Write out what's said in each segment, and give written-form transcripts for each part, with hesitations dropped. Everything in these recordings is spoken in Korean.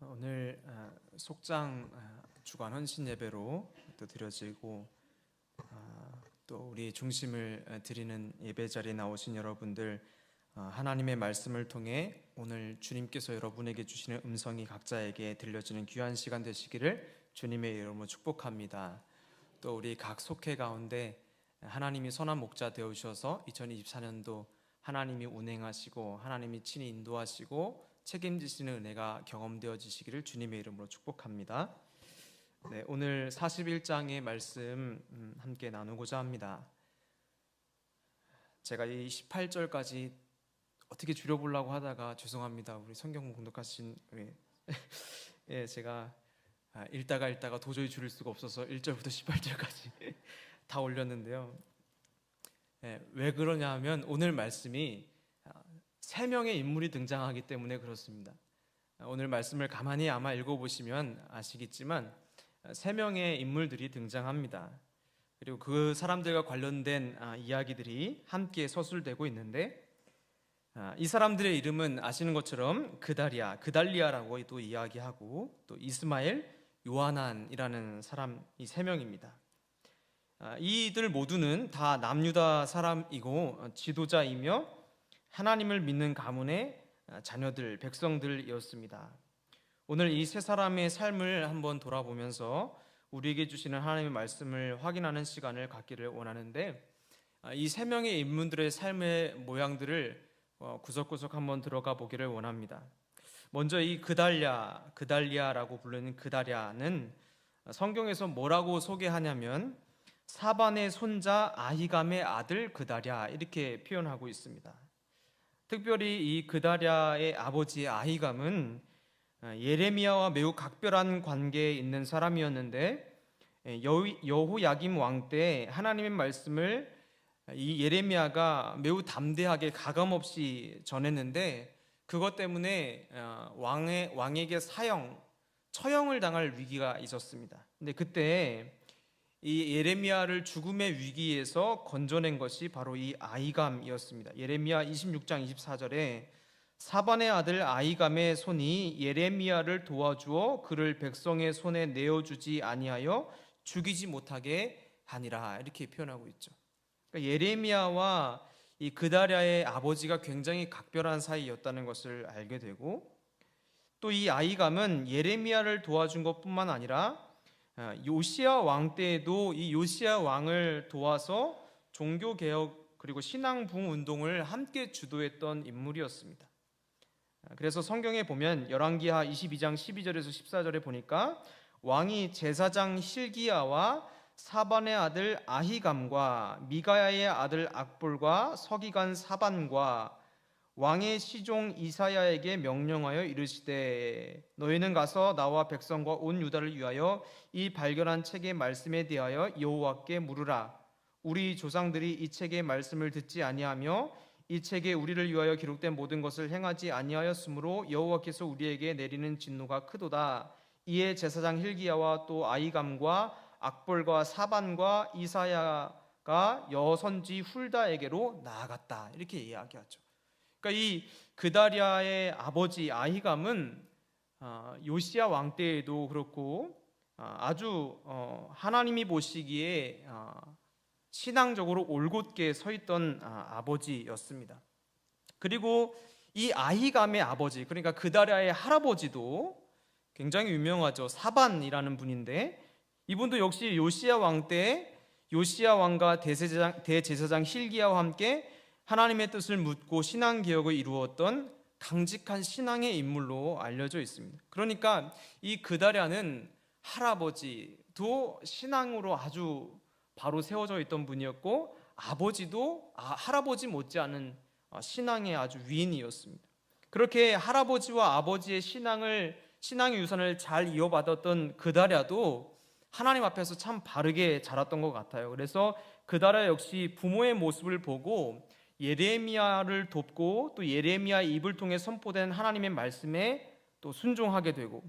오늘 속장 주간 헌신 예배로 또 드려지고 또 우리 중심을 드리는 예배 자리에 나오신 여러분들, 하나님의 말씀을 통해 오늘 주님께서 여러분에게 주시는 음성이 각자에게 들려지는 귀한 시간 되시기를 주님의 이름으로 축복합니다. 또 우리 각 속회 가운데 하나님이 선한 목자 되어 주셔서 2024년도 하나님이 운행하시고 하나님이 친히 인도하시고 책임지시는 은혜가 경험되어지시기를 주님의 이름으로 축복합니다. 네, 오늘 41장의 말씀 함께 나누고자 합니다. 제가 이 18절까지 어떻게 줄여보려고 하다가 죄송합니다. 우리 성경 공독하신 제가 읽다가 도저히 줄일 수가 없어서 1절부터 18절까지 다 올렸는데요. 왜 그러냐 하면 오늘 말씀이 세 명의 인물이 등장하기 때문에 그렇습니다. 오늘 말씀을 가만히 아마 읽어보시면 아시겠지만 세 명의 인물들이 등장합니다. 그리고 그 사람들과 관련된 이야기들이 함께 서술되고 있는데, 이 사람들의 이름은 아시는 것처럼 그달리아라고 또 이야기하고, 또 이스마엘, 요하난이라는 사람, 이 세 명입니다. 이들 모두는 다 남유다 사람이고 지도자이며 하나님을 믿는 가문의 자녀들, 백성들이었습니다. 오늘 이 세 사람의 삶을 한번 돌아보면서 우리에게 주시는 하나님의 말씀을 확인하는 시간을 갖기를 원하는데, 이 세 명의 인물들의 삶의 모양들을 구석구석 한번 들어가 보기를 원합니다. 먼저 이 그달리아라고 부르는 그달리아는 성경에서 뭐라고 소개하냐면 사반의 손자 아히감의 아들 그달리아, 이렇게 표현하고 있습니다. 특별히 이 그달리아의 아버지 아히감은 예레미야와 매우 각별한 관계에 있는 사람이었는데, 여호야김 왕 때 하나님의 말씀을 이 예레미야가 매우 담대하게 가감없이 전했는데, 그것 때문에 왕에게 처형을 당할 위기가 있었습니다. 근데 그때 이 예레미야를 죽음의 위기에서 건져낸 것이 바로 이 아히감이었습니다. 예레미야 26장 24절에 사반의 아들 아히감의 손이 예레미야를 도와주어 그를 백성의 손에 내어주지 아니하여 죽이지 못하게 하니라, 이렇게 표현하고 있죠. 그러니까 예레미야와 이 그달리아의 아버지가 굉장히 각별한 사이였다는 것을 알게 되고, 또 이 아히감은 예레미야를 도와준 것뿐만 아니라 요시야 왕 때에도 이 요시야 왕을 도와서 종교개혁 그리고 신앙 부흥 운동을 함께 주도했던 인물이었습니다. 그래서 성경에 보면 열왕기하 22장 12절에서 14절에 보니까 왕이 제사장 hil기야와 사반의 아들 아히감과 미가야의 아들 악볼과 서기관 사반과 왕의 시종 이사야에게 명령하여 이르시되, 너희는 가서 나와 백성과 온 유다를 위하여 이 발견한 책의 말씀에 대하여 여호와께 물으라. 우리 조상들이 이 책의 말씀을 듣지 아니하며 이 책에 우리를 위하여 기록된 모든 것을 행하지 아니하였으므로 여호와께서 우리에게 내리는 진노가 크도다. 이에 제사장 hil기야와 또 아히감과 악볼과 사반과 이사야가 여선지 훌다에게로 나아갔다, 이렇게 이야기하죠. 그러니까 이 그달리아의 아버지 아히감은 요시야 왕 때에도 그렇고 아주 하나님이 보시기에 신앙적으로 올곧게 서 있던 아버지였습니다. 그리고 이 아히감의 아버지, 그러니까 그달리아의 할아버지도 굉장히 유명하죠. 사반이라는 분인데, 이분도 역시 요시야 왕 때 요시야 왕과 대제사장 hil기야와 함께 하나님의 뜻을 묻고 신앙개혁을 이루었던 강직한 신앙의 인물로 알려져 있습니다. 그러니까 이 그달리아는 할아버지도 신앙으로 아주 바로 세워져 있던 분이었고, 아버지도 할아버지 못지않은 신앙의 아주 위인이었습니다. 그렇게 할아버지와 아버지의 신앙의 유산을 잘 이어받았던 그달리아도 하나님 앞에서 참 바르게 자랐던 것 같아요. 그래서 그달리아 역시 부모의 모습을 보고 예레미야를 돕고, 또 예레미야의 입을 통해 선포된 하나님의 말씀에 또 순종하게 되고,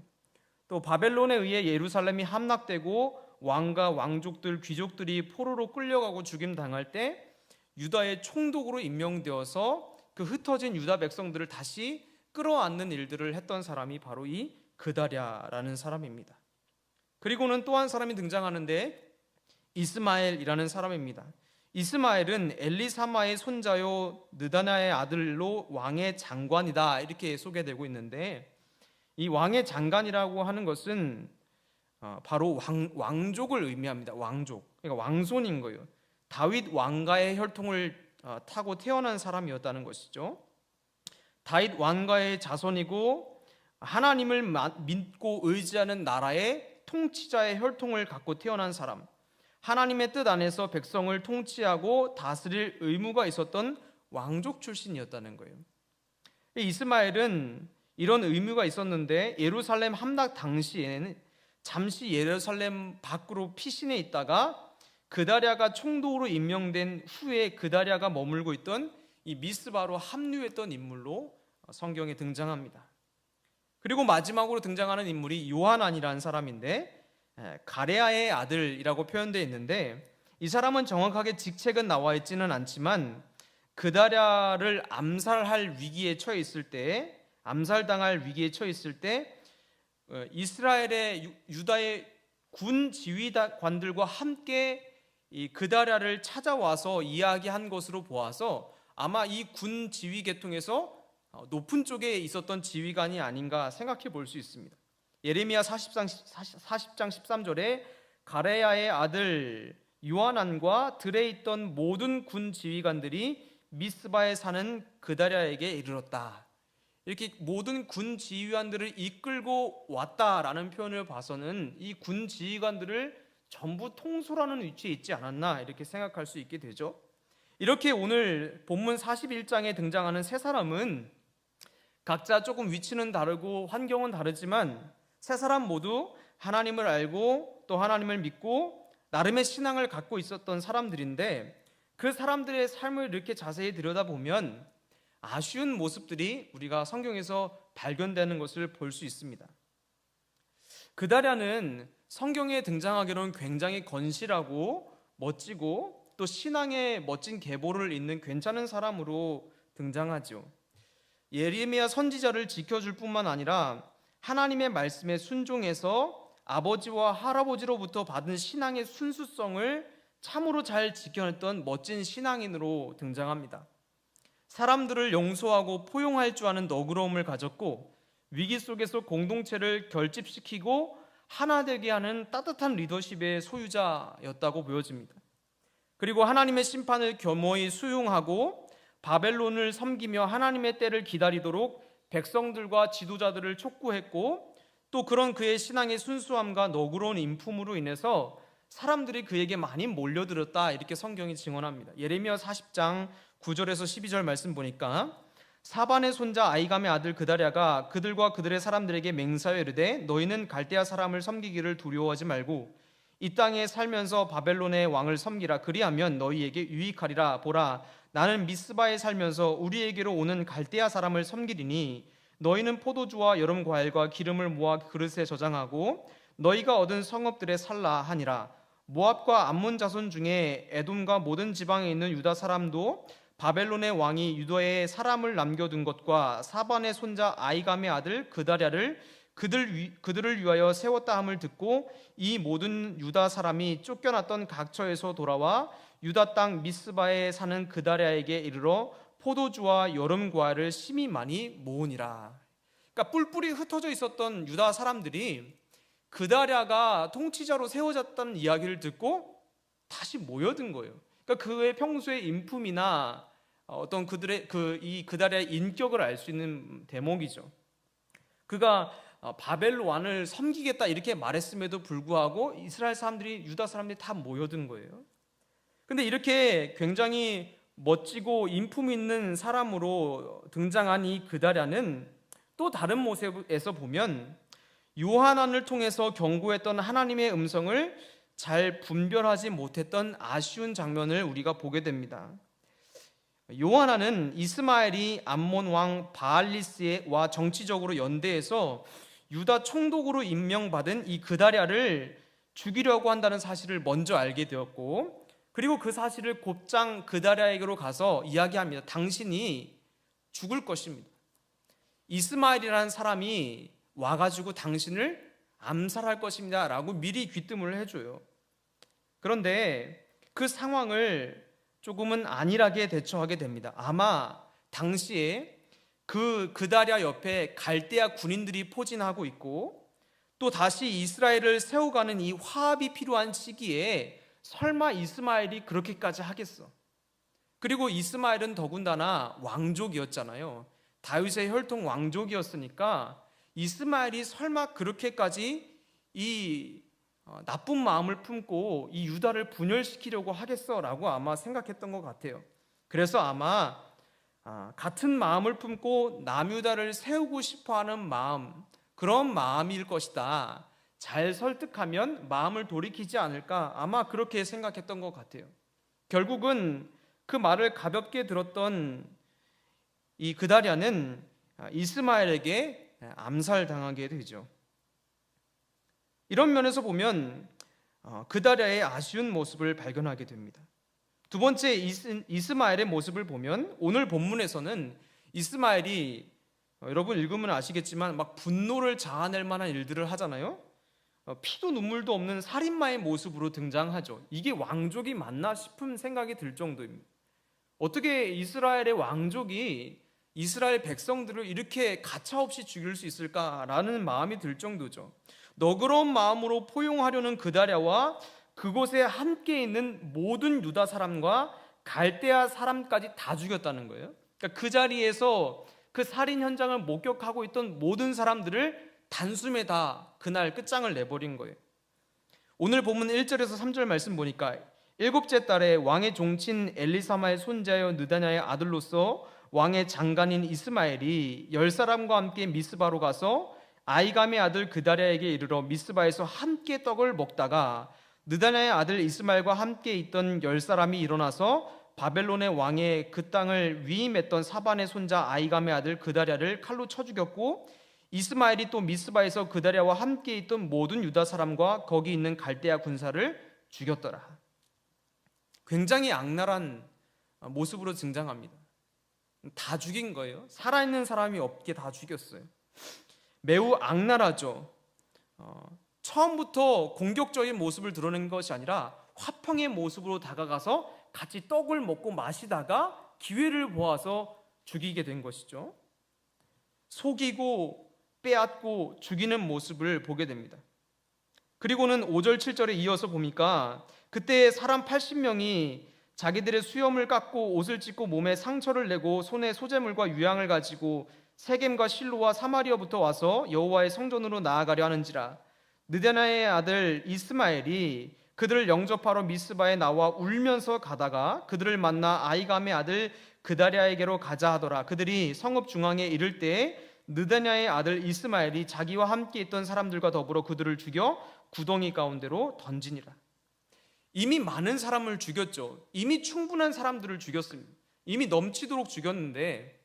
또 바벨론에 의해 예루살렘이 함락되고 왕과 왕족들, 귀족들이 포로로 끌려가고 죽임당할 때 유다의 총독으로 임명되어서 그 흩어진 유다 백성들을 다시 끌어안는 일들을 했던 사람이 바로 이 그다랴라는 사람입니다. 그리고는 또 한 사람이 등장하는데 이스마엘이라는 사람입니다. 이스마엘은 엘리사마의 손자요 느다나의 아들로 왕의 장관이다, 이렇게 소개되고 있는데, 이 왕의 장관이라고 하는 것은 바로 왕족을 의미합니다. 왕족, 그러니까 왕손인 거예요. 다윗 왕가의 혈통을 타고 태어난 사람이었다는 것이죠. 다윗 왕가의 자손이고 하나님을 믿고 의지하는 나라의 통치자의 혈통을 갖고 태어난 사람, 하나님의 뜻 안에서 백성을 통치하고 다스릴 의무가 있었던 왕족 출신이었다는 거예요. 이스마엘은 이런 의무가 있었는데 예루살렘 함락 당시에는 잠시 예루살렘 밖으로 피신해 있다가 그다랴가 총독으로 임명된 후에 그다랴가 머물고 있던 이 미스바로 합류했던 인물로 성경에 등장합니다. 그리고 마지막으로 등장하는 인물이 요하난이라는 사람인데, 가레아의 아들이라고 표현되어 있는데, 이 사람은 정확하게 직책은 나와 있지는 않지만 그다랴를 암살할 위기에 처해 있을 때, 암살당할 위기에 처해 있을 때 이스라엘의 유다의 군 지휘관들과 함께 이 그다랴를 찾아와서 이야기한 것으로 보아서 아마 이 군 지휘 계통에서 높은 쪽에 있었던 지휘관이 아닌가 생각해 볼 수 있습니다. 예레미야 40장 13절에 가레야의 아들 요하난과 들에 있던 모든 군 지휘관들이 미스바에 사는 그다랴에게 이르렀다, 이렇게 모든 군 지휘관들을 이끌고 왔다라는 표현을 봐서는 이 군 지휘관들을 전부 통솔하는 위치에 있지 않았나, 이렇게 생각할 수 있게 되죠. 이렇게 오늘 본문 41장에 등장하는 세 사람은 각자 조금 위치는 다르고 환경은 다르지만 세 사람 모두 하나님을 알고 또 하나님을 믿고 나름의 신앙을 갖고 있었던 사람들인데, 그 사람들의 삶을 이렇게 자세히 들여다보면 아쉬운 모습들이 우리가 성경에서 발견되는 것을 볼 수 있습니다. 그다랴는 성경에 등장하기로는 굉장히 건실하고 멋지고 또 신앙의 멋진 계보를 잇는 괜찮은 사람으로 등장하죠. 예레미야 선지자를 지켜줄 뿐만 아니라 하나님의 말씀에 순종해서 아버지와 할아버지로부터 받은 신앙의 순수성을 참으로 잘 지켜냈던 멋진 신앙인으로 등장합니다. 사람들을 용서하고 포용할 줄 아는 너그러움을 가졌고 위기 속에서 공동체를 결집시키고 하나 되게 하는 따뜻한 리더십의 소유자였다고 보여집니다. 그리고 하나님의 심판을 겸허히 수용하고 바벨론을 섬기며 하나님의 때를 기다리도록 백성들과 지도자들을 촉구했고, 또 그런 그의 신앙의 순수함과 너그러운 인품으로 인해서 사람들이 그에게 많이 몰려들었다, 이렇게 성경이 증언합니다. 예레미야 40장 9절에서 12절 말씀 보니까 사반의 손자 아이감의 아들 그다랴가 그들과 그들의 사람들에게 맹세하여 이르되 너희는 갈대아 사람을 섬기기를 두려워하지 말고 이 땅에 살면서 바벨론의 왕을 섬기라. 그리하면 너희에게 유익하리라. 보라, 나는 미스바에 살면서 우리에게로 오는 갈대아 사람을 섬기리니 너희는 포도주와 여름 과일과 기름을 모아 그릇에 저장하고 너희가 얻은 성읍들에 살라 하니라. 모압과 암몬 자손 중에 에돔과 모든 지방에 있는 유다 사람도 바벨론의 왕이 유다에 사람을 남겨둔 것과 사반의 손자 아이감의 아들 그다랴를 그들을 위하여 세웠다 함을 듣고 이 모든 유다 사람이 쫓겨났던 각처에서 돌아와 유다 땅 미스바에 사는 그다랴에게 이르러 포도주와 여름 과일을 심히 많이 모으니라. 그러니까 뿔뿔이 흩어져 있었던 유다 사람들이 그다랴가 통치자로 세워졌다는 이야기를 듣고 다시 모여든 거예요. 그러니까 그의 평소의 인품이나 어떤 그들의 이 그다랴의 인격을 알 수 있는 대목이죠. 그가 바벨 왕을 섬기겠다 이렇게 말했음에도 불구하고 이스라엘 사람들이, 유다 사람들이 다 모여든 거예요. 근데 이렇게 굉장히 멋지고 인품 있는 사람으로 등장한 이 그다랴는 또 다른 모습에서 보면 요하난을 통해서 경고했던 하나님의 음성을 잘 분별하지 못했던 아쉬운 장면을 우리가 보게 됩니다. 요하난은 이스마엘이 암몬 왕 바알리스와 정치적으로 연대해서 유다 총독으로 임명받은 이 그다랴를 죽이려고 한다는 사실을 먼저 알게 되었고, 그리고 그 사실을 곧장 그다랴에게로 가서 이야기합니다. 당신이 죽을 것입니다. 이스마엘이라는 사람이 와가지고 당신을 암살할 것입니다 라고 미리 귀뜸을 해줘요. 그런데 그 상황을 조금은 안일하게 대처하게 됩니다. 아마 당시에 그 그다랴 옆에 갈대아 군인들이 포진하고 있고, 또 다시 이스라엘을 세워가는 이 화합이 필요한 시기에 설마 이스마엘이 그렇게까지 하겠어? 그리고 이스마엘은 더군다나 왕족이었잖아요. 다윗의 혈통 왕족이었으니까 이스마엘이 설마 그렇게까지 이 나쁜 마음을 품고 이 유다를 분열시키려고 하겠어라고 아마 생각했던 것 같아요. 그래서 아마 같은 마음을 품고 남유다를 세우고 싶어하는 마음, 그런 마음일 것이다. 잘 설득하면 마음을 돌이키지 않을까, 아마 그렇게 생각했던 것 같아요. 결국은 그 말을 가볍게 들었던 이 그다랴는 이스마엘에게 암살당하게 되죠. 이런 면에서 보면 그다랴의 아쉬운 모습을 발견하게 됩니다. 두 번째, 이스마엘의 모습을 보면 오늘 본문에서는 이스마엘이 여러분 읽으면 아시겠지만 막 분노를 자아낼 만한 일들을 하잖아요. 피도 눈물도 없는 살인마의 모습으로 등장하죠. 이게 왕족이 맞나 싶은 생각이 들 정도입니다. 어떻게 이스라엘의 왕족이 이스라엘 백성들을 이렇게 가차없이 죽일 수 있을까라는 마음이 들 정도죠. 너그러운 마음으로 포용하려는 그다랴와 그곳에 함께 있는 모든 유다 사람과 갈대아 사람까지 다 죽였다는 거예요. 그러니까 그 자리에서 그 살인 현장을 목격하고 있던 모든 사람들을 단숨에 다 그날 끝장을 내버린 거예요. 오늘 본문 1절에서 3절 말씀 보니까 일곱째 달에 왕의 종친 엘리사마의 손자여 느다냐의 아들로서 왕의 장관인 이스마엘이 10사람과 함께 미스바로 가서 아이감의 아들 그다랴에게 이르러 미스바에서 함께 떡을 먹다가 느다냐의 아들 이스마엘과 함께 있던 10사람이 일어나서 바벨론의 왕의 그 땅을 위임했던 사반의 손자 아이감의 아들 그다랴를 칼로 쳐 죽였고, 이스마엘이 또 미스바에서 그다랴와 함께 있던 모든 유다 사람과 거기 있는 갈대아 군사를 죽였더라. 굉장히 악랄한 모습으로 등장합니다. 다 죽인 거예요. 살아있는 사람이 없게 다 죽였어요. 매우 악랄하죠. 처음부터 공격적인 모습을 드러낸 것이 아니라 화평의 모습으로 다가가서 같이 떡을 먹고 마시다가 기회를 보아서 죽이게 된 것이죠. 속이고 빼앗고 죽이는 모습을 보게 됩니다. 그리고는 5절 7절에 이어서 보니까 그때 사람 80명이 자기들의 수염을 깎고 옷을 찢고 몸에 상처를 내고 손에 소재물과 유향을 가지고 세겜과 실로와 사마리아부터 와서 여호와의 성전으로 나아가려 하는지라. 느다냐의 아들 이스마엘이 그들을 영접하러 미스바에 나와 울면서 가다가 그들을 만나 아이감의 아들 그다랴에게로 가자 하더라. 그들이 성읍 중앙에 이를 때에 느다냐의 아들 이스마엘이 자기와 함께 있던 사람들과 더불어 그들을 죽여 구덩이 가운데로 던지니라. 이미 많은 사람을 죽였죠. 이미 충분한 사람들을 죽였습니다. 이미 넘치도록 죽였는데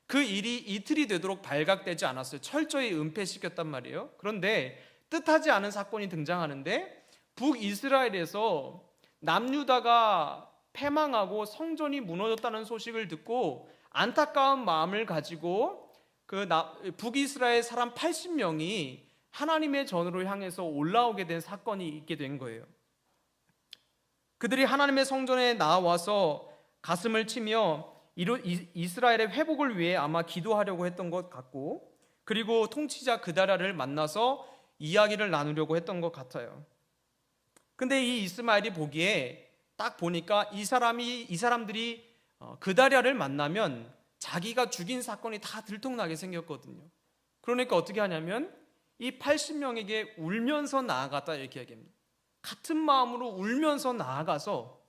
그 일이 이틀이 되도록 발각되지 않았어요. 철저히 은폐시켰단 말이에요. 그런데 뜻하지 않은 사건이 등장하는데 북이스라엘에서 남유다가 패망하고 성전이 무너졌다는 소식을 듣고 안타까운 마음을 가지고 북이스라엘 사람 80명이 하나님의 전으로 향해서 올라오게 된 사건이 있게 된 거예요. 그들이 하나님의 성전에 나와서 가슴을 치며 이스라엘의 회복을 위해 아마 기도하려고 했던 것 같고, 그리고 통치자 그다랴를 만나서 이야기를 나누려고 했던 것 같아요. 근데 이 이스마엘이 보기에 딱 보니까 이 사람들이 그다랴를 만나면 자기가 죽인 사건이 다 들통나게 생겼거든요. 그러니까 어떻게 하냐면 이 80명에게 울면서 나아갔다 이렇게 얘기합니다. 같은 마음으로 울면서 나아가서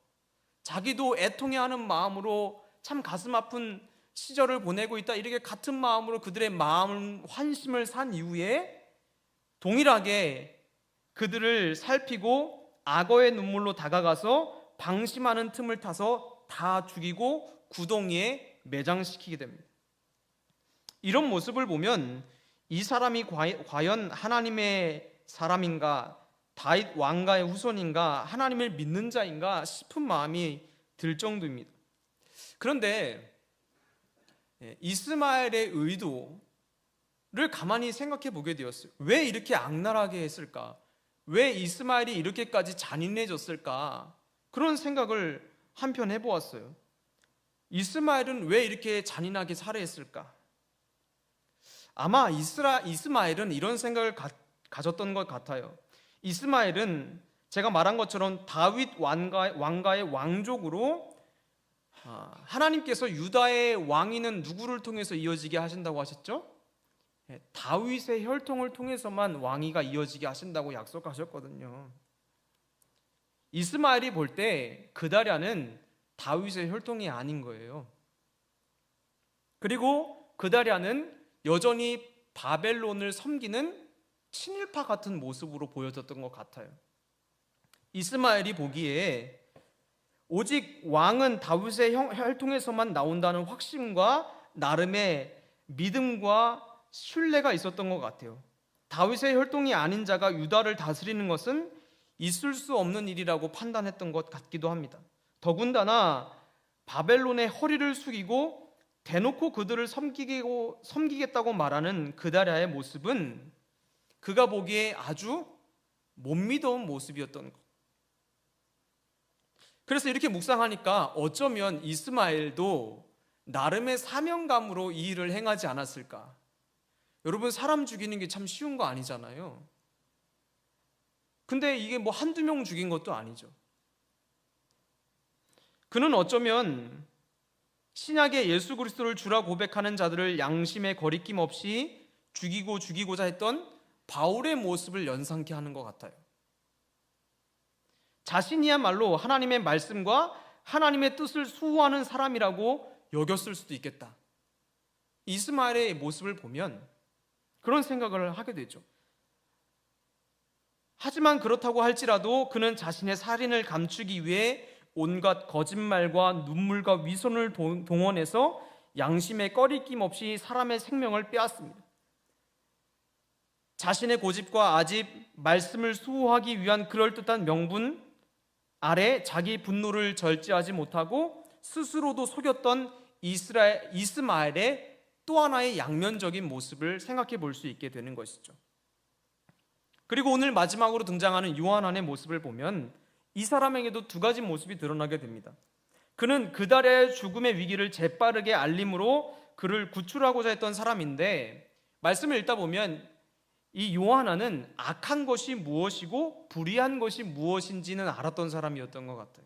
자기도 애통해하는 마음으로 참 가슴 아픈 시절을 보내고 있다, 이렇게 같은 마음으로 그들의 마음 환심을 산 이후에 동일하게 그들을 살피고 악어의 눈물로 다가가서 방심하는 틈을 타서 다 죽이고 구덩이에 매장시키게 됩니다. 이런 모습을 보면 이 사람이 과연 하나님의 사람인가, 다윗 왕가의 후손인가, 하나님을 믿는 자인가 싶은 마음이 들 정도입니다. 그런데 이스마엘의 의도, 가만히 생각해 보게 되었어요. 왜 이렇게 악랄하게 했을까? 왜 이스마엘이 이렇게까지 잔인해졌을까? 그런 생각을 한편 해보았어요. 이스마엘은 왜 이렇게 잔인하게 살해했을까? 아마 이스마엘은 이런 생각을 가졌던 것 같아요. 이스마엘은 제가 말한 것처럼 다윗 왕가의 왕족으로 하나님께서 유다의 왕위는 누구를 통해서 이어지게 하신다고 하셨죠? 다윗의 혈통을 통해서만 왕위가 이어지게 하신다고 약속하셨거든요. 이스마엘이 볼 때 그다랴는 다윗의 혈통이 아닌 거예요. 그리고 그다랴는 여전히 바벨론을 섬기는 친일파 같은 모습으로 보여졌던 것 같아요. 이스마엘이 보기에 오직 왕은 다윗의 혈통에서만 나온다는 확신과 나름의 믿음과 신뢰가 있었던 것 같아요. 다윗의 혈통이 아닌 자가 유다를 다스리는 것은 있을 수 없는 일이라고 판단했던 것 같기도 합니다. 더군다나 바벨론의 허리를 숙이고 대놓고 그들을 섬기겠다고 말하는 그다랴의 모습은 그가 보기에 아주 못 믿어온 모습이었던 것. 그래서 이렇게 묵상하니까 어쩌면 이스마엘도 나름의 사명감으로 이 일을 행하지 않았을까. 여러분, 사람 죽이는 게 참 쉬운 거 아니잖아요. 근데 이게 뭐 한두 명 죽인 것도 아니죠. 그는 어쩌면 신약의 예수 그리스도를 주라 고백하는 자들을 양심의 거리낌 없이 죽이고자 했던 바울의 모습을 연상케 하는 것 같아요. 자신이야말로 하나님의 말씀과 하나님의 뜻을 수호하는 사람이라고 여겼을 수도 있겠다. 이스마엘의 모습을 보면 그런 생각을 하게 되죠. 하지만 그렇다고 할지라도 그는 자신의 살인을 감추기 위해 온갖 거짓말과 눈물과 위선을 동원해서 양심의 꺼리낌 없이 사람의 생명을 빼앗습니다. 자신의 고집과 아집, 말씀을 수호하기 위한 그럴듯한 명분 아래 자기 분노를 절제하지 못하고 스스로도 속였던 이스마엘의 또 하나의 양면적인 모습을 생각해 볼 수 있게 되는 것이죠. 그리고 오늘 마지막으로 등장하는 요한안의 모습을 보면 이 사람에게도 두 가지 모습이 드러나게 됩니다. 그는 그다랴의 죽음의 위기를 재빠르게 알림으로 그를 구출하고자 했던 사람인데, 말씀을 읽다 보면 이 요한안은 악한 것이 무엇이고 불의한 것이 무엇인지는 알았던 사람이었던 것 같아요.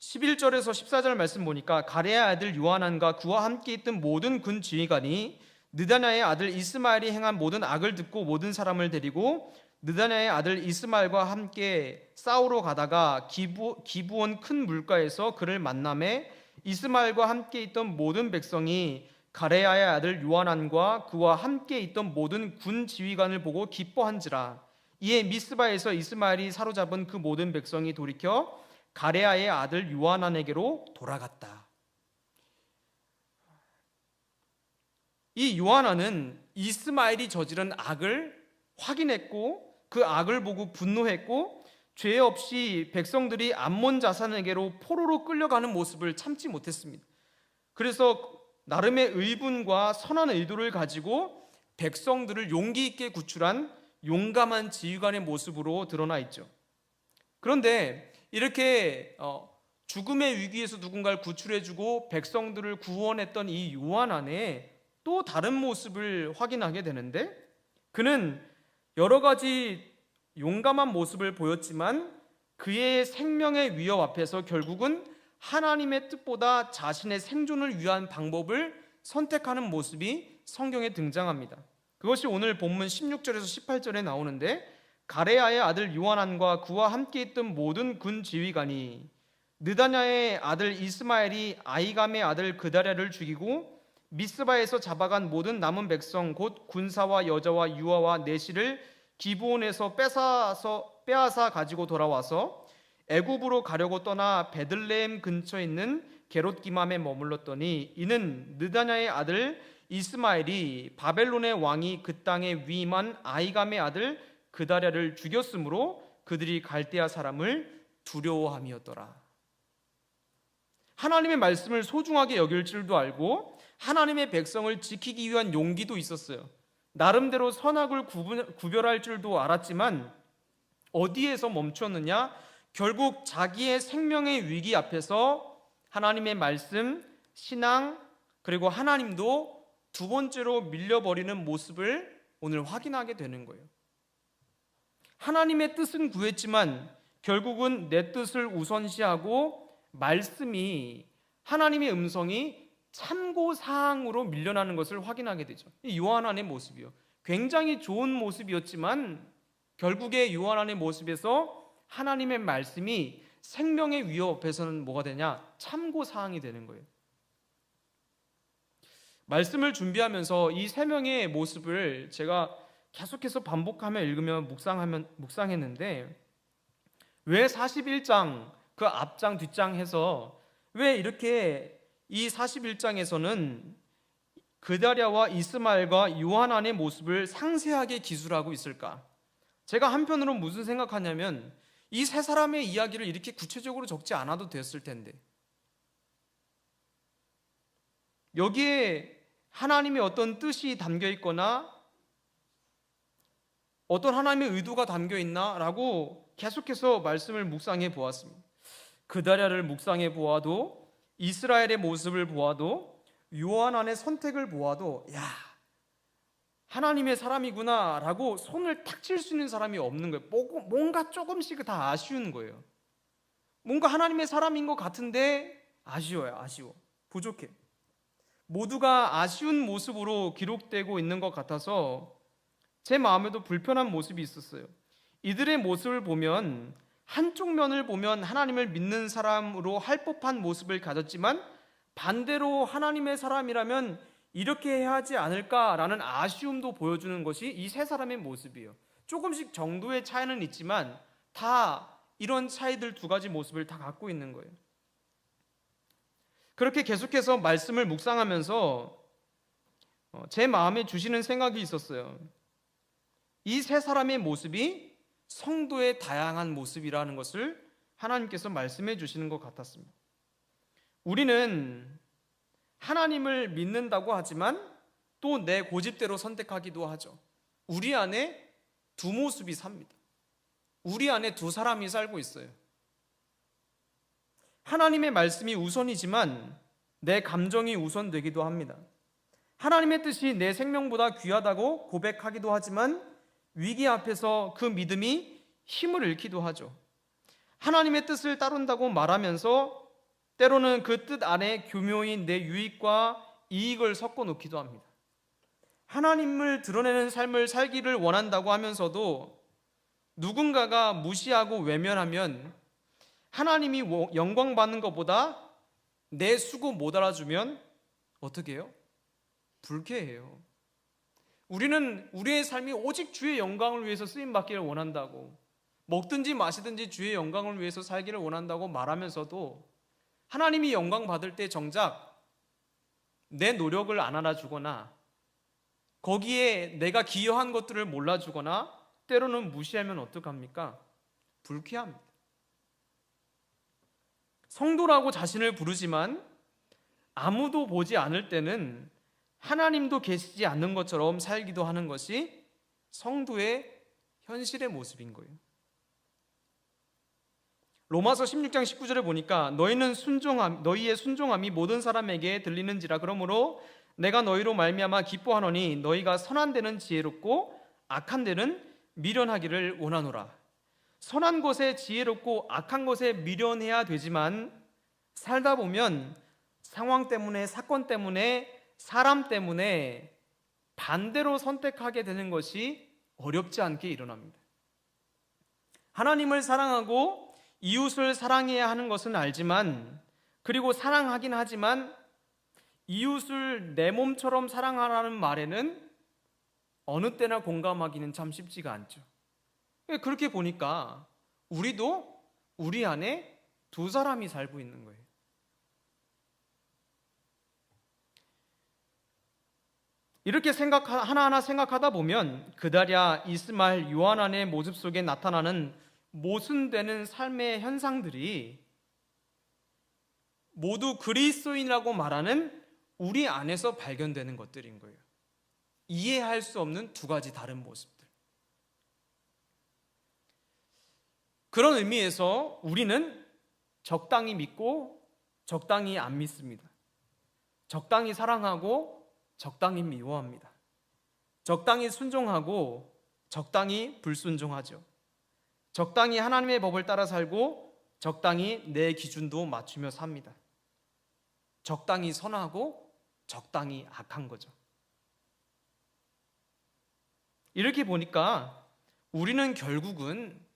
11절에서 14절 말씀 보니까 가레아의 아들 요한안과 그와 함께 있던 모든 군 지휘관이 느다냐의 아들 이스마엘이 행한 모든 악을 듣고 모든 사람을 데리고 느다냐의 아들 이스마엘과 함께 싸우러 가다가 기브온 큰 물가에서 그를 만나매 이스마엘과 함께 있던 모든 백성이 가레아의 아들 요한안과 그와 함께 있던 모든 군 지휘관을 보고 기뻐한지라. 이에 미스바에서 이스마엘이 사로잡은 그 모든 백성이 돌이켜 가레아의 아들 요한안에게로 돌아갔다. 이 요한안은 이스마엘이 저지른 악을 확인했고 그 악을 보고 분노했고 죄 없이 백성들이 암몬 자산에게로 포로로 끌려가는 모습을 참지 못했습니다. 그래서 나름의 의분과 선한 의도를 가지고 백성들을 용기 있게 구출한 용감한 지휘관의 모습으로 드러나 있죠. 그런데 이렇게 죽음의 위기에서 누군가를 구출해주고 백성들을 구원했던 이 요한 안에 또 다른 모습을 확인하게 되는데, 그는 여러 가지 용감한 모습을 보였지만 그의 생명의 위협 앞에서 결국은 하나님의 뜻보다 자신의 생존을 위한 방법을 선택하는 모습이 성경에 등장합니다. 그것이 오늘 본문 16절에서 18절에 나오는데, 가레아의 아들 요한안과 그와 함께 있던 모든 군 지휘관이 느다냐의 아들 이스마엘이 아이감의 아들 그다랴를 죽이고 미스바에서 잡아간 모든 남은 백성 곧 군사와 여자와 유아와 내시를 기브온에서 빼앗아 가지고 돌아와서 애굽으로 가려고 떠나 베들레헴 근처에 있는 게롯기맘에 머물렀더니 이는 느다냐의 아들 이스마엘이 바벨론의 왕이 그 땅에 위임한 아이감의 아들 그다랴를 죽였으므로 그들이 갈대아 사람을 두려워함이었더라. 하나님의 말씀을 소중하게 여길 줄도 알고 하나님의 백성을 지키기 위한 용기도 있었어요. 나름대로 선악을 구별할 줄도 알았지만 어디에서 멈췄느냐? 결국 자기의 생명의 위기 앞에서 하나님의 말씀, 신앙, 그리고 하나님도 두 번째로 밀려버리는 모습을 오늘 확인하게 되는 거예요. 하나님의 뜻은 구했지만 결국은 내 뜻을 우선시하고 말씀이, 하나님의 음성이 참고사항으로 밀려나는 것을 확인하게 되죠. 이 요한 안의 모습이요. 굉장히 좋은 모습이었지만 결국에 요한 안의 모습에서 하나님의 말씀이 생명의 위협 앞에서는 뭐가 되냐? 참고사항이 되는 거예요. 말씀을 준비하면서 이 세 명의 모습을 제가 계속해서 반복하며 읽으며 묵상했는데 왜 41장 그 앞장 뒷장 해서 왜 이렇게 이 41장에서는 그다랴와 이스마엘과 요하난의 모습을 상세하게 기술하고 있을까? 제가 한편으로 무슨 생각하냐면 이 세 사람의 이야기를 이렇게 구체적으로 적지 않아도 됐을 텐데 여기에 하나님의 어떤 뜻이 담겨 있거나 어떤 하나님의 의도가 담겨 있나? 라고 계속해서 말씀을 묵상해 보았습니다. 그다랴를 묵상해 보아도 이스라엘의 모습을 보아도 요한안의 선택을 보아도 야, 하나님의 사람이구나 라고 손을 탁 칠 수 있는 사람이 없는 거예요. 뭔가 조금씩 다 아쉬운 거예요. 뭔가 하나님의 사람인 것 같은데 아쉬워요. 아쉬워. 부족해. 모두가 아쉬운 모습으로 기록되고 있는 것 같아서 제 마음에도 불편한 모습이 있었어요. 이들의 모습을 보면 한쪽 면을 보면 하나님을 믿는 사람으로 할 법한 모습을 가졌지만 반대로 하나님의 사람이라면 이렇게 해야 하지 않을까라는 아쉬움도 보여주는 것이 이 세 사람의 모습이에요. 조금씩 정도의 차이는 있지만 다 이런 차이들 두 가지 모습을 다 갖고 있는 거예요. 그렇게 계속해서 말씀을 묵상하면서 제 마음에 주시는 생각이 있었어요. 이 세 사람의 모습이 성도의 다양한 모습이라는 것을 하나님께서 말씀해 주시는 것 같았습니다. 우리는 하나님을 믿는다고 하지만 또 내 고집대로 선택하기도 하죠. 우리 안에 두 모습이 삽니다. 우리 안에 두 사람이 살고 있어요. 하나님의 말씀이 우선이지만 내 감정이 우선되기도 합니다. 하나님의 뜻이 내 생명보다 귀하다고 고백하기도 하지만 위기 앞에서 그 믿음이 힘을 잃기도 하죠. 하나님의 뜻을 따른다고 말하면서 때로는 그 뜻 안에 교묘히 내 유익과 이익을 섞어 놓기도 합니다. 하나님을 드러내는 삶을 살기를 원한다고 하면서도 누군가가 무시하고 외면하면 하나님이 영광 받는 것보다 내 수고 못 알아주면 어떻게 해요? 불쾌해요. 우리는 우리의 삶이 오직 주의 영광을 위해서 쓰임받기를 원한다고, 먹든지 마시든지 주의 영광을 위해서 살기를 원한다고 말하면서도 하나님이 영광 받을 때 정작 내 노력을 안 알아주거나 거기에 내가 기여한 것들을 몰라주거나 때로는 무시하면 어떡합니까? 불쾌합니다. 성도라고 자신을 부르지만 아무도 보지 않을 때는 하나님도 계시지 않는 것처럼 살기도 하는 것이 성도의 현실의 모습인 거예요. 로마서 16장 19절에 보니까 너희의 순종함이 모든 사람에게 들리는지라. 그러므로 내가 너희로 말미암아 기뻐하노니 너희가 선한 데는 지혜롭고 악한 데는 미련하기를 원하노라. 선한 것에 지혜롭고 악한 것에 미련해야 되지만 살다 보면 상황 때문에, 사건 때문에, 사람 때문에 반대로 선택하게 되는 것이 어렵지 않게 일어납니다. 하나님을 사랑하고 이웃을 사랑해야 하는 것은 알지만, 그리고 사랑하긴 하지만 이웃을 내 몸처럼 사랑하라는 말에는 어느 때나 공감하기는 참 쉽지가 않죠. 그렇게 보니까 우리도 우리 안에 두 사람이 살고 있는 거예요. 이렇게 하나하나 생각하다 보면 그다랴, 이스마엘, 요한안의 모습 속에 나타나는 모순되는 삶의 현상들이 모두 그리스도인이라고 말하는 우리 안에서 발견되는 것들인 거예요. 이해할 수 없는 두 가지 다른 모습들. 그런 의미에서 우리는 적당히 믿고 적당히 안 믿습니다. 적당히 사랑하고 적당히 미워합니다. 적당히 순종하고 적당히 불순종하죠. 적당히 하나님의 법을 따라 살고 적당히 내 기준도 맞추며 삽니다. 적당히 선하고 적당히 악한 거죠. 이렇게 보니까 우리는 결국은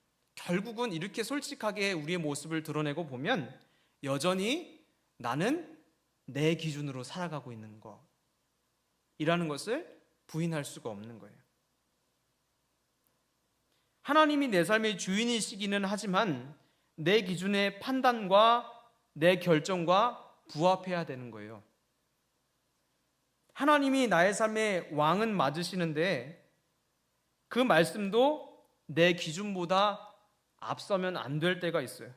이렇게 솔직하게 우리의 모습을 드러내고 보면 여전히 나는 내 기준으로 살아가고 있는 이라는 것을 부인할 수가 없는 거예요. 하나님이 내 삶의 주인이시기는 하지만 내 기준의 판단과 내 결정과 부합해야 되는 거예요. 하나님이 나의 삶의 왕은 맞으시는데 그 말씀도 내 기준보다 앞서면 안 될 때가 있어요.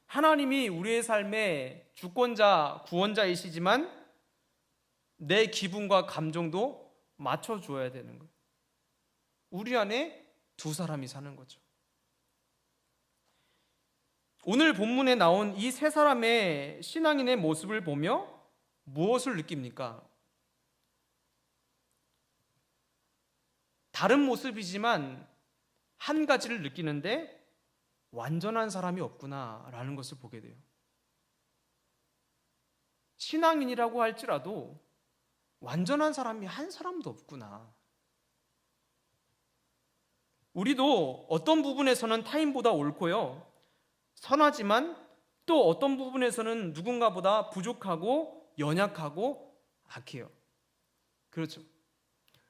하나님이 우리의 삶의 주권자, 구원자이시지만 내 기분과 감정도 맞춰줘야 되는 거예요. 우리 안에 두 사람이 사는 거죠. 오늘 본문에 나온 이 세 사람의 신앙인의 모습을 보며 무엇을 느낍니까? 다른 모습이지만 한 가지를 느끼는데 완전한 사람이 없구나라는 것을 보게 돼요. 신앙인이라고 할지라도 완전한 사람이 한 사람도 없구나. 우리도 어떤 부분에서는 타인보다 옳고요, 선하지만 또 어떤 부분에서는 누군가보다 부족하고 연약하고 악해요. 그렇죠.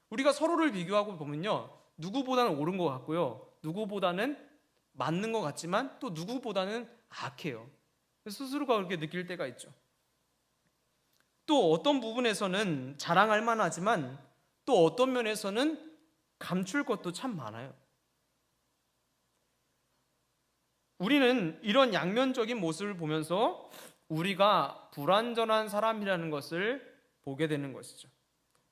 우리가 서로를 비교하고 보면요, 누구보다는 옳은 것 같고요, 누구보다는 맞는 것 같지만 또 누구보다는 악해요. 스스로가 그렇게 느낄 때가 있죠. 또 어떤 부분에서는 자랑할 만하지만 또 어떤 면에서는 감출 것도 참 많아요. 우리는 이런 양면적인 모습을 보면서 우리가 불완전한 사람이라는 것을 보게 되는 것이죠.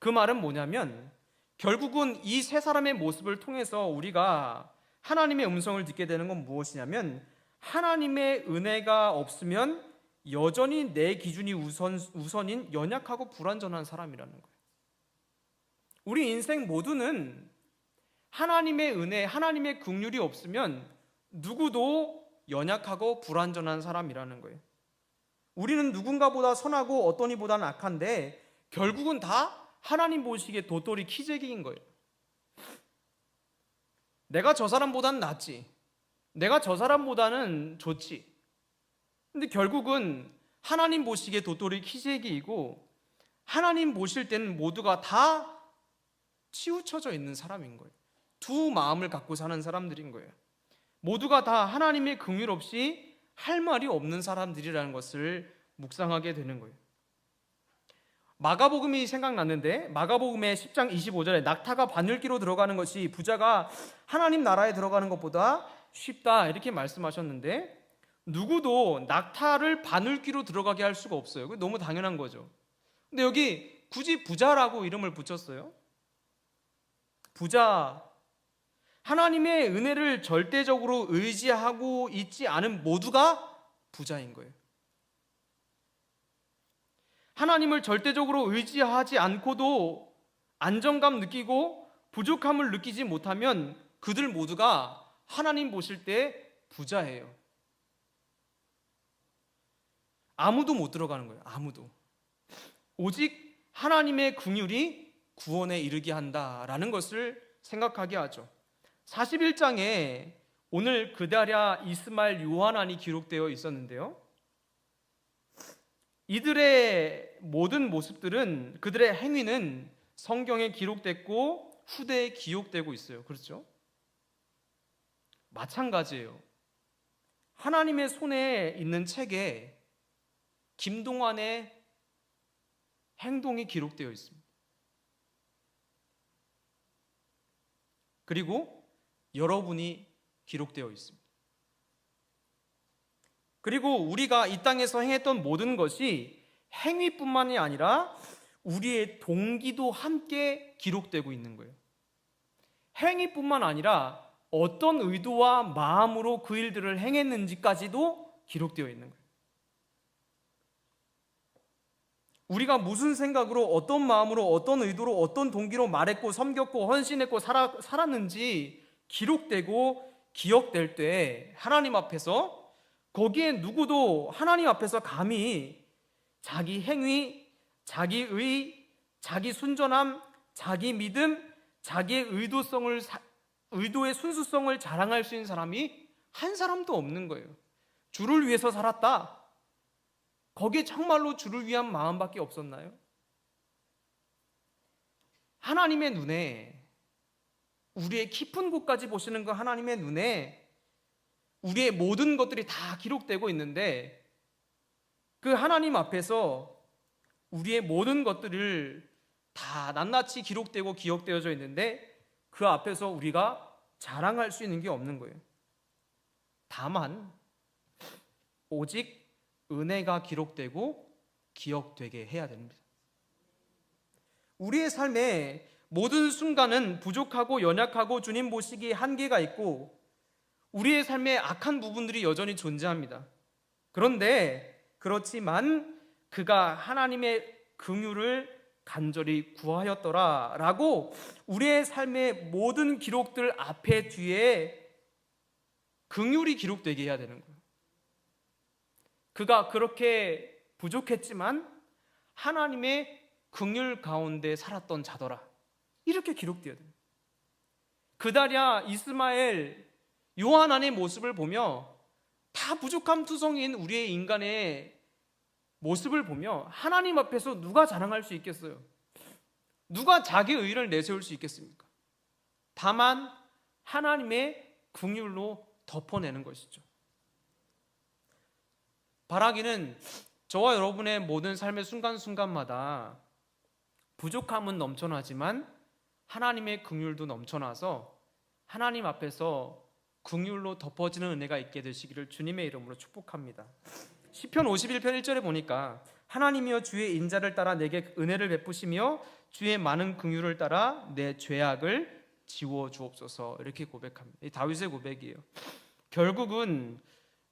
그 말은 뭐냐면 결국은 이 세 사람의 모습을 통해서 우리가 하나님의 음성을 듣게 되는 건 무엇이냐면 하나님의 은혜가 없으면 여전히 내 기준이 우선인 연약하고 불완전한 사람이라는 거예요. 우리 인생 모두는 하나님의 은혜, 하나님의 긍휼이 없으면 누구도 연약하고 불완전한 사람이라는 거예요. 우리는 누군가보다 선하고 어떤 이보다는 악한데 결국은 다 하나님 보시기에 도토리 키재기인 거예요. 내가 저 사람보다는 낫지, 내가 저 사람보다는 좋지. 근데 결국은 하나님 보시기에 도토리 키재기이고 하나님 보실 때는 모두가 다 치우쳐져 있는 사람인 거예요. 두 마음을 갖고 사는 사람들인 거예요. 모두가 다 하나님의 긍휼 없이 할 말이 없는 사람들이라는 것을 묵상하게 되는 거예요. 마가복음이 생각났는데 마가복음의 10장 25절에 낙타가 바늘기로 들어가는 것이 부자가 하나님 나라에 들어가는 것보다 쉽다 이렇게 말씀하셨는데 누구도 낙타를 바늘기로 들어가게 할 수가 없어요. 그게 너무 당연한 거죠. 근데 여기 굳이 부자라고 이름을 붙였어요. 부자, 하나님의 은혜를 절대적으로 의지하고 있지 않은 모두가 부자인 거예요. 하나님을 절대적으로 의지하지 않고도 안정감 느끼고 부족함을 느끼지 못하면 그들 모두가 하나님 보실 때 부자예요. 아무도 못 들어가는 거예요. 아무도. 오직 하나님의 긍휼이 구원에 이르게 한다라는 것을 생각하게 하죠. 41장에 오늘 그다랴, 이스마엘, 요하난이 기록되어 있었는데요, 이들의 모든 모습들은, 그들의 행위는 성경에 기록됐고 후대에 기록되고 있어요. 그렇죠? 마찬가지예요. 하나님의 손에 있는 책에 김동완의 행동이 기록되어 있습니다. 그리고 여러분이 기록되어 있습니다. 그리고 우리가 이 땅에서 행했던 모든 것이 행위뿐만이 아니라 우리의 동기도 함께 기록되고 있는 거예요. 행위뿐만 아니라 어떤 의도와 마음으로 그 일들을 행했는지까지도 기록되어 있는 거예요. 우리가 무슨 생각으로, 어떤 마음으로, 어떤 의도로, 어떤 동기로 말했고 섬겼고 헌신했고 살았는지 기록되고 기억될 때 하나님 앞에서, 거기에 누구도 하나님 앞에서 감히 자기 행위, 자기의, 자기 순전함, 자기 믿음, 자기의 의도의 순수성을 자랑할 수 있는 사람이 한 사람도 없는 거예요. 주를 위해서 살았다. 거기에 정말로 주를 위한 마음밖에 없었나요? 하나님의 눈에, 우리의 깊은 곳까지 보시는 그 하나님의 눈에 우리의 모든 것들이 다 기록되고 있는데, 그 하나님 앞에서 우리의 모든 것들을 다 낱낱이 기록되고 기억되어져 있는데 그 앞에서 우리가 자랑할 수 있는 게 없는 거예요. 다만 오직 은혜가 기록되고 기억되게 해야 됩니다. 우리의 삶의 모든 순간은 부족하고 연약하고 주님 보시기에 한계가 있고 우리의 삶에 악한 부분들이 여전히 존재합니다. 그렇지만 그가 하나님의 긍휼을 간절히 구하였더라 라고 우리의 삶의 모든 기록들 앞에 뒤에 긍휼이 기록되게 해야 되는 거예요. 그가 그렇게 부족했지만 하나님의 긍휼 가운데 살았던 자더라, 이렇게 기록되어야 돼요. 그다랴 이스마엘, 요하난의 모습을 보며, 다 부족함 투성인 우리의 인간의 모습을 보며 하나님 앞에서 누가 자랑할 수 있겠어요? 누가 자기 의를 내세울 수 있겠습니까? 다만 하나님의 긍휼로 덮어내는 것이죠. 바라기는 저와 여러분의 모든 삶의 순간순간마다 부족함은 넘쳐나지만 하나님의 긍휼도 넘쳐나서 하나님 앞에서 긍휼로 덮어지는 은혜가 있게 되시기를 주님의 이름으로 축복합니다. 시편 51편 1절에 보니까 하나님이여 주의 인자를 따라 내게 은혜를 베푸시며 주의 많은 긍휼을 따라 내 죄악을 지워 주옵소서, 이렇게 고백합니다. 이 다윗의 고백이에요. 결국은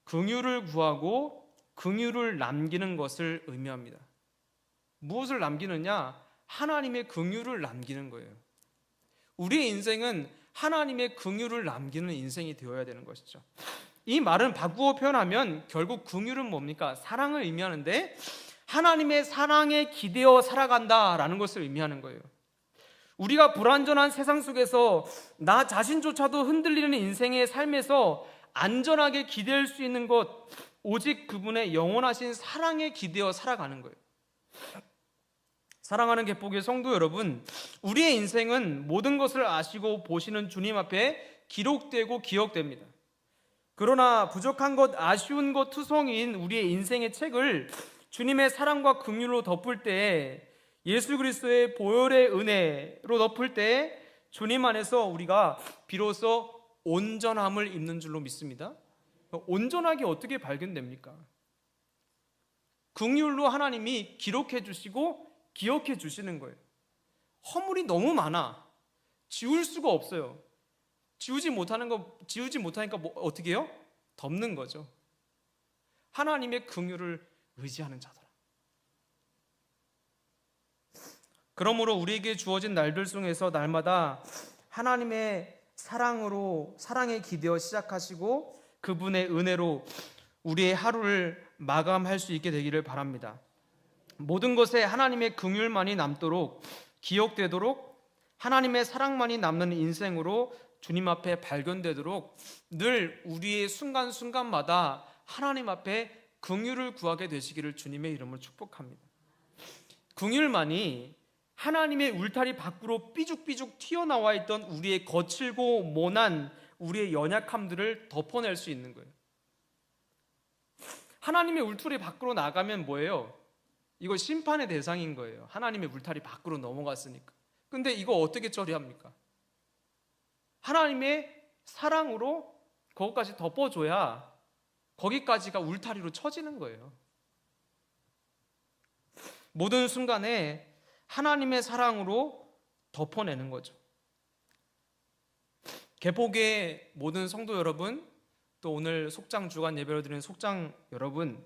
긍휼을 구하고 긍휼을 남기는 것을 의미합니다. 무엇을 남기느냐? 하나님의 긍휼을 남기는 거예요. 우리의 인생은 하나님의 긍휼을 남기는 인생이 되어야 되는 것이죠. 이 말은 바꾸어 표현하면 결국 긍휼은 뭡니까? 사랑을 의미하는데 하나님의 사랑에 기대어 살아간다라는 것을 의미하는 거예요. 우리가 불완전한 세상 속에서 나 자신조차도 흔들리는 인생의 삶에서 안전하게 기댈 수 있는 것, 오직 그분의 영원하신 사랑에 기대어 살아가는 거예요. 사랑하는 객복의 성도 여러분, 우리의 인생은 모든 것을 아시고 보시는 주님 앞에 기록되고 기억됩니다. 그러나 부족한 것, 아쉬운 것 투성이인 우리의 인생의 책을 주님의 사랑과 긍휼로 덮을 때, 예수 그리스도의 보혈의 은혜로 덮을 때 주님 안에서 우리가 비로소 온전함을 입는 줄로 믿습니다. 온전하게 어떻게 발견됩니까? 긍휼로 하나님이 기록해 주시고 기억해 주시는 거예요. 허물이 너무 많아. 지울 수가 없어요. 지우지 못하니까 어떻게 해요? 덮는 거죠. 하나님의 긍휼을 의지하는 자더라. 그러므로 우리에게 주어진 날들 중에서 날마다 하나님의 사랑에 기대어 시작하시고 그분의 은혜로 우리의 하루를 마감할 수 있게 되기를 바랍니다. 모든 것에 하나님의 긍휼만이 남도록, 기억되도록, 하나님의 사랑만이 남는 인생으로 주님 앞에 발견되도록 늘 우리의 순간순간마다 하나님 앞에 긍휼을 구하게 되시기를 주님의 이름으로 축복합니다. 긍휼만이 하나님의 울타리 밖으로 삐죽삐죽 튀어나와 있던 우리의 거칠고 모난 우리의 연약함들을 덮어낼 수 있는 거예요. 하나님의 울타리 밖으로 나가면 뭐예요? 이거 심판의 대상인 거예요. 하나님의 울타리 밖으로 넘어갔으니까. 근데 이거 어떻게 처리합니까? 하나님의 사랑으로 그것까지 덮어줘야 거기까지가 울타리로 쳐지는 거예요. 모든 순간에 하나님의 사랑으로 덮어내는 거죠. 개복의 모든 성도 여러분, 또 오늘 속장 주간 예배로 드리는 속장 여러분,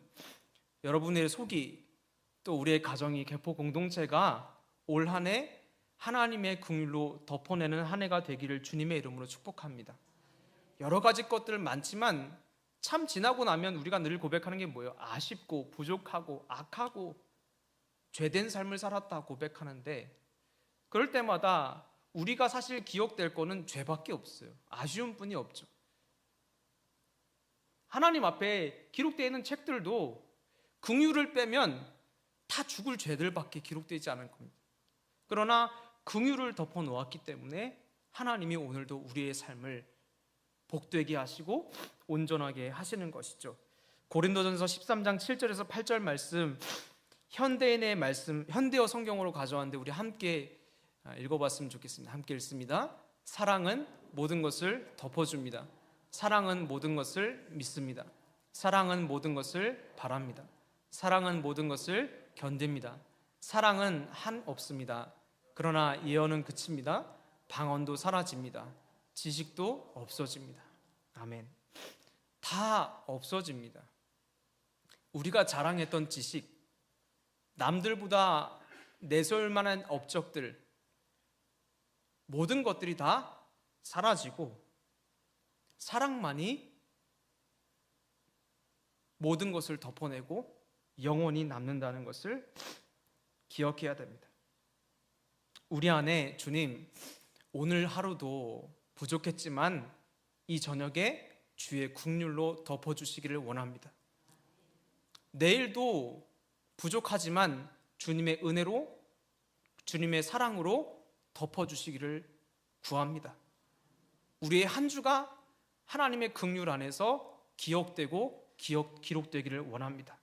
여러분의 속이, 또 우리의 가정이, 개복 공동체가 올 한 해 하나님의 긍휼로 덮어내는 한 해가 되기를 주님의 이름으로 축복합니다. 여러 가지 것들 많지만 참 지나고 나면 우리가 늘 고백하는 게 뭐예요? 아쉽고 부족하고 악하고 죄된 삶을 살았다 고백하는데, 그럴 때마다 우리가 사실 기억될 거는 죄밖에 없어요. 아쉬움뿐이 없죠. 하나님 앞에 기록되어 있는 책들도 긍휼을 빼면 다 죽을 죄들밖에 기록되지 않을 겁니다. 그러나 긍휼을 덮어 놓았기 때문에 하나님이 오늘도 우리의 삶을 복되게 하시고 온전하게 하시는 것이죠. 고린도전서 13장 7절에서 8절 말씀, 현대인의 말씀, 현대어 성경으로 가져왔는데 우리 함께 읽어봤으면 좋겠습니다. 함께 읽습니다. 사랑은 모든 것을 덮어줍니다. 사랑은 모든 것을 믿습니다. 사랑은 모든 것을 바랍니다. 사랑은 모든 것을 견딥니다. 사랑은 한 없습니다. 그러나 예언은 그칩니다. 방언도 사라집니다. 지식도 없어집니다. 아멘. 다 없어집니다. 우리가 자랑했던 지식, 남들보다 내세울 만한 업적들, 모든 것들이 다 사라지고 사랑만이 모든 것을 덮어내고 영원히 남는다는 것을 기억해야 됩니다. 우리 안에 주님, 오늘 하루도 부족했지만 이 저녁에 주의 긍휼로 덮어주시기를 원합니다. 내일도 부족하지만 주님의 은혜로, 주님의 사랑으로 덮어주시기를 구합니다. 우리의 한 주가 하나님의 긍휼 안에서 기억되고 기록되기를 원합니다.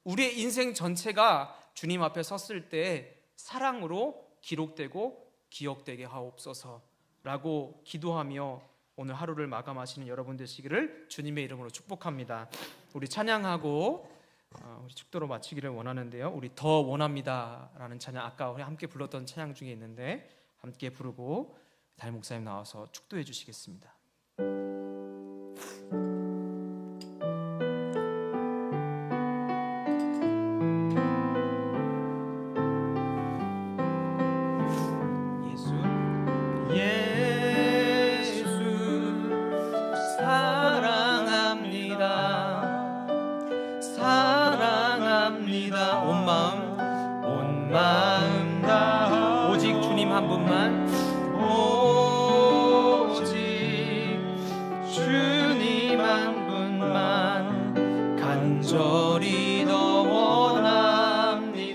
우리의 인생 전체가 주님 앞에 섰을 때 사랑으로 기록되고 기억되게 하옵소서라고 기도하며 오늘 하루를 마감하시는 여러분 되시기를 주님의 이름으로 축복합니다. 우리 찬양하고 우리 축도로 마치기를 원하는데요, 우리 더 원합니다 라는 찬양, 아까 우리 함께 불렀던 찬양 중에 있는데 함께 부르고 담임 목사님 나와서 축도해 주시겠습니다.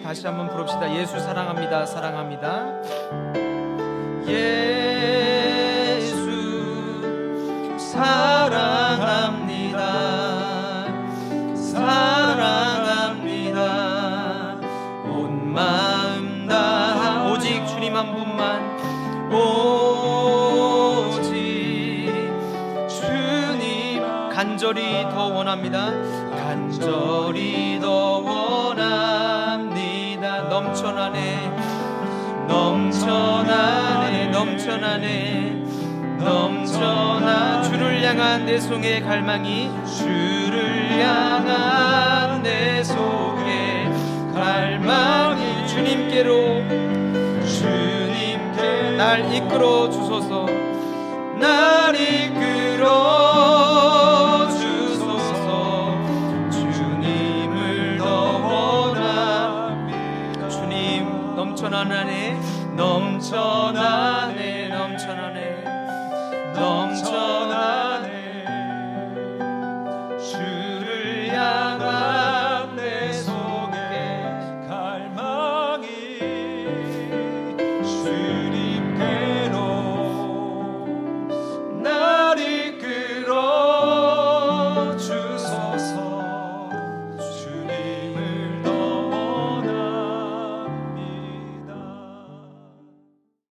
다시 한번 부릅시다. 예수 사랑합니다. 사랑합니다. 예수 사랑합니다. 사랑합니다. 온 마음 다 오직 주님 한 분만, 오직 주님 간절히 더 원합니다. 간절히 더 원합니다. 넘쳐나네 넘쳐나네 넘쳐나네 넘쳐나 주를 향한 내 속의 갈망이, 주를 향한 내 속의 갈망이 주님께로 날 이끌어 주소서, 날 이끌어 주소서. 주님을 더 원합니다. 주님 넘쳐나네 넘쳐나네 넘쳐나네 넘쳐나